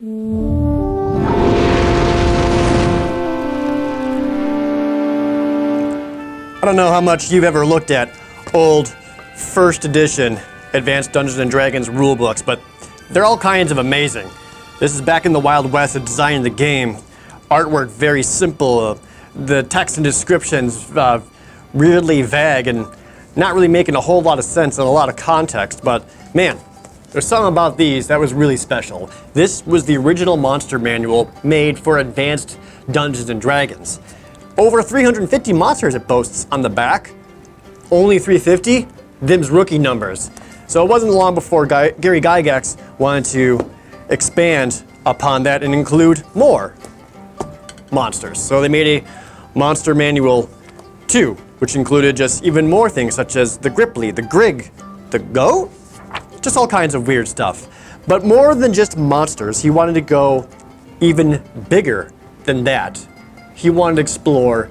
I don't know how much you've ever looked at old first edition Advanced Dungeons & Dragons rulebooks, but they're all kinds of amazing. This is back in the Wild West of designing the game. Artwork very simple, the text and descriptions weirdly vague and not really making a whole lot of sense and a lot of context, but man, there's something about these that was really special. This was the original monster manual made for Advanced Dungeons & Dragons. Over 350 monsters it boasts on the back. Only 350? Them's rookie numbers. So it wasn't long before Gary Gygax wanted to expand upon that and include more monsters. So they made a Monster Manual 2, which included just even more things such as the Gripply, the Grig, the Goat, just all kinds of weird stuff. But more than just monsters, he wanted to go even bigger than that. He wanted to explore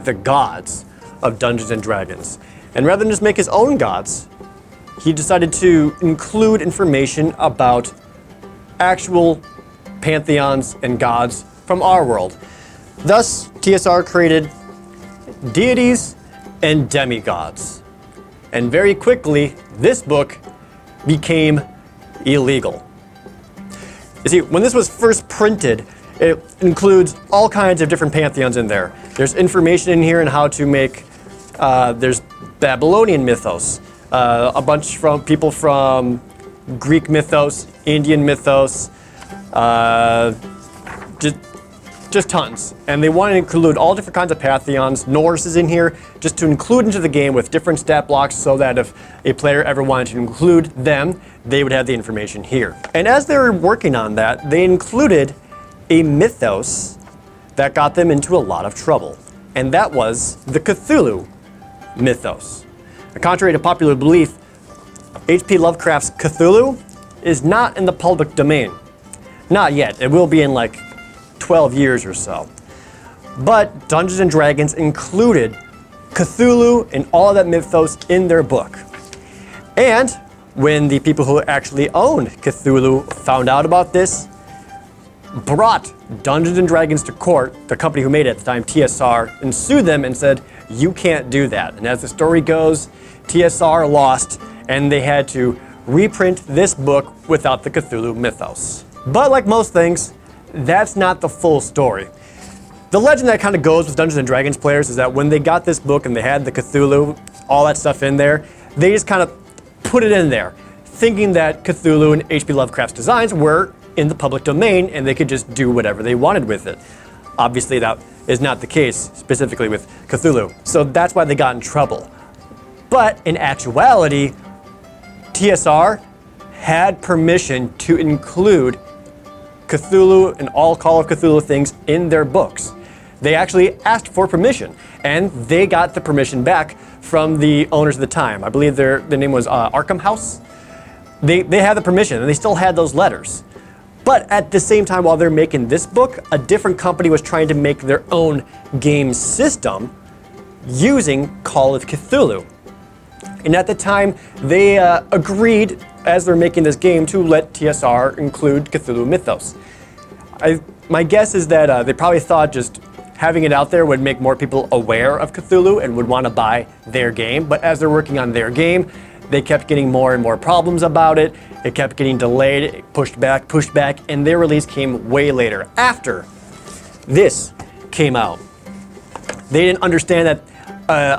the gods of Dungeons & Dragons. And rather than just make his own gods, he decided to include information about actual pantheons and gods from our world. Thus, TSR created deities and demigods. And very quickly, this book became illegal. You see, when this was first printed, it includes all kinds of different pantheons in there. There's information in here on how to make, there's Babylonian mythos, a bunch from people from Greek mythos, Indian mythos, just tons. And they want to include all different kinds of pantheons. Norse is in here just to include into the game with different stat blocks so that if a player ever wanted to include them, they would have the information here. And as they were working on that, they included a mythos that got them into a lot of trouble. And that was the Cthulhu Mythos. Contrary to popular belief, H.P. Lovecraft's Cthulhu is not in the public domain. Not yet. It will be in like 12 years or so. But Dungeons & Dragons included Cthulhu and all of that mythos in their book. And when the people who actually owned Cthulhu found out about this, brought Dungeons & Dragons to court, the company who made it at the time, TSR, and sued them and said, you can't do that. And as the story goes, TSR lost, and they had to reprint this book without the Cthulhu Mythos. But like most things, that's not the full story. The legend that kind of goes with Dungeons & Dragons players is that when they got this book and they had the Cthulhu, all that stuff in there, they just kind of put it in there, thinking that Cthulhu and H.P. Lovecraft's designs were in the public domain and they could just do whatever they wanted with it. Obviously that is not the case, specifically with Cthulhu. So that's why they got in trouble. But in actuality, TSR had permission to include Cthulhu and all Call of Cthulhu things in their books. They actually asked for permission, and they got the permission back from the owners of the time. I believe their name was Arkham House. They had the permission, and they still had those letters. But at the same time, while they're making this book, a different company was trying to make their own game system using Call of Cthulhu. And at the time, they agreed, as they're making this game, to let TSR include Cthulhu Mythos. My guess is that they probably thought just having it out there would make more people aware of Cthulhu and would want to buy their game. But as they're working on their game, they kept getting more and more problems about it. It kept getting delayed, pushed back, and their release came way later, after this came out. They didn't understand that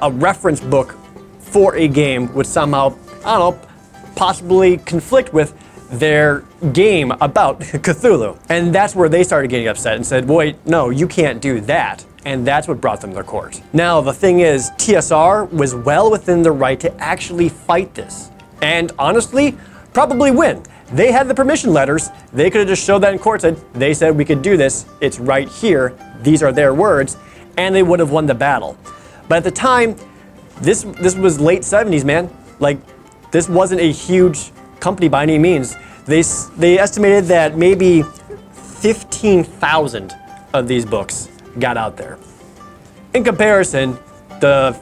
a reference book for a game would somehow, I don't know, possibly conflict with their game about Cthulhu. And that's where they started getting upset and said, wait, no, you can't do that. And that's what brought them to court. Now, the thing is, TSR was well within the right to actually fight this. And honestly, probably win. They had the permission letters. They could have just showed that in court, said, they said we could do this. It's right here. These are their words. And they would have won the battle. But at the time, this was late 70s, man. Like, this wasn't a huge company by any means. They estimated that maybe 15,000 of these books got out there. In comparison, the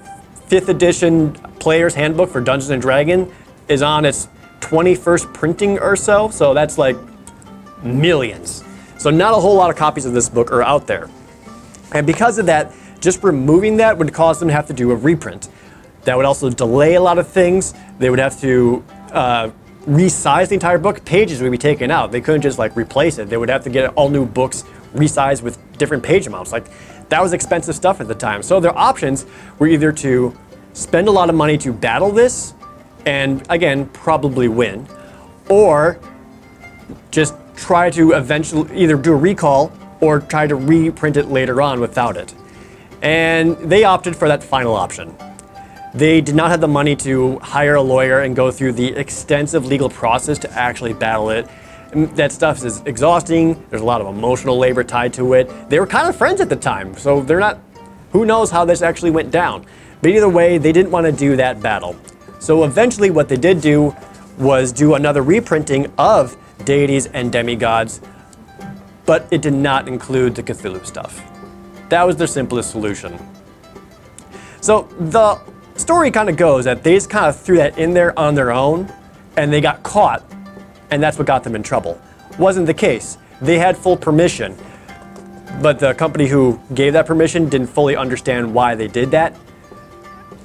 5th edition Player's Handbook for Dungeons & Dragons is on its 21st printing or so, so that's like millions. So not a whole lot of copies of this book are out there. And because of that, just removing that would cause them to have to do a reprint. That would also delay a lot of things. They would have to resize the entire book. Pages would be taken out. They couldn't just like replace it. They would have to get all new books resized with different page amounts. Like, that was expensive stuff at the time. So their options were either to spend a lot of money to battle this, and again, probably win, or just try to eventually either do a recall or try to reprint it later on without it. And they opted for that final option. They did not have the money to hire a lawyer and go through the extensive legal process to actually battle it. That stuff is exhausting. There's a lot of emotional labor tied to it. They were kind of friends at the time, so they're not, who knows how this actually went down. But either way, they didn't want to do that battle. So eventually what they did do was do another reprinting of Deities and Demigods, but it did not include the Cthulhu stuff. That was their simplest solution. So the story kind of goes that they just kind of threw that in there on their own, and they got caught, and that's what got them in trouble. Wasn't the case. They had full permission, but the company who gave that permission didn't fully understand why they did that,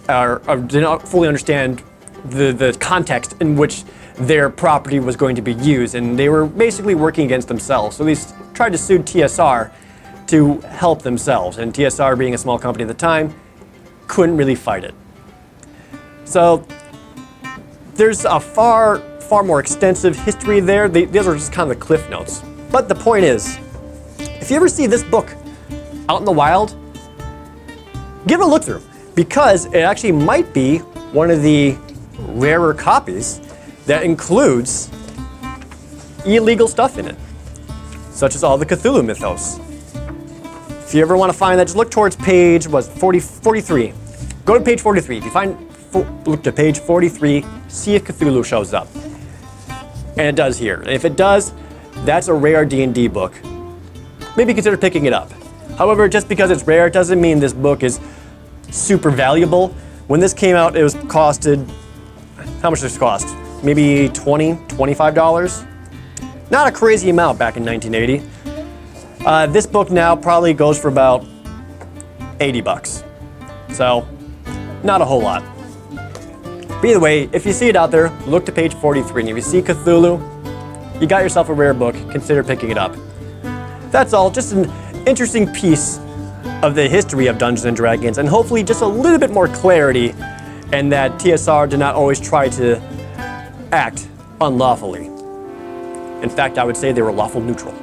or did not fully understand the context in which their property was going to be used, and they were basically working against themselves. So they tried to sue TSR to help themselves, and TSR, being a small company at the time, couldn't really fight it. So there's a far more extensive history there. These are just kind of the cliff notes. But the point is, if you ever see this book out in the wild, give it a look through, because it actually might be one of the rarer copies that includes illegal stuff in it, such as all the Cthulhu Mythos. If you ever want to find that, just look towards page 43. Go to page 43. If you look to page 43, see if Cthulhu shows up. And it does here. And if it does, that's a rare D&D book. Maybe consider picking it up. However, just because it's rare doesn't mean this book is super valuable. When this came out, it was costed, how much did this cost? Maybe $20, $25? Not a crazy amount back in 1980. This book now probably goes for about 80 bucks. So, not a whole lot. But either way, if you see it out there, look to page 43, and if you see Cthulhu, you got yourself a rare book, consider picking it up. That's all, just an interesting piece of the history of Dungeons & Dragons, and hopefully just a little bit more clarity, and that TSR did not always try to act unlawfully. In fact, I would say they were lawful neutral.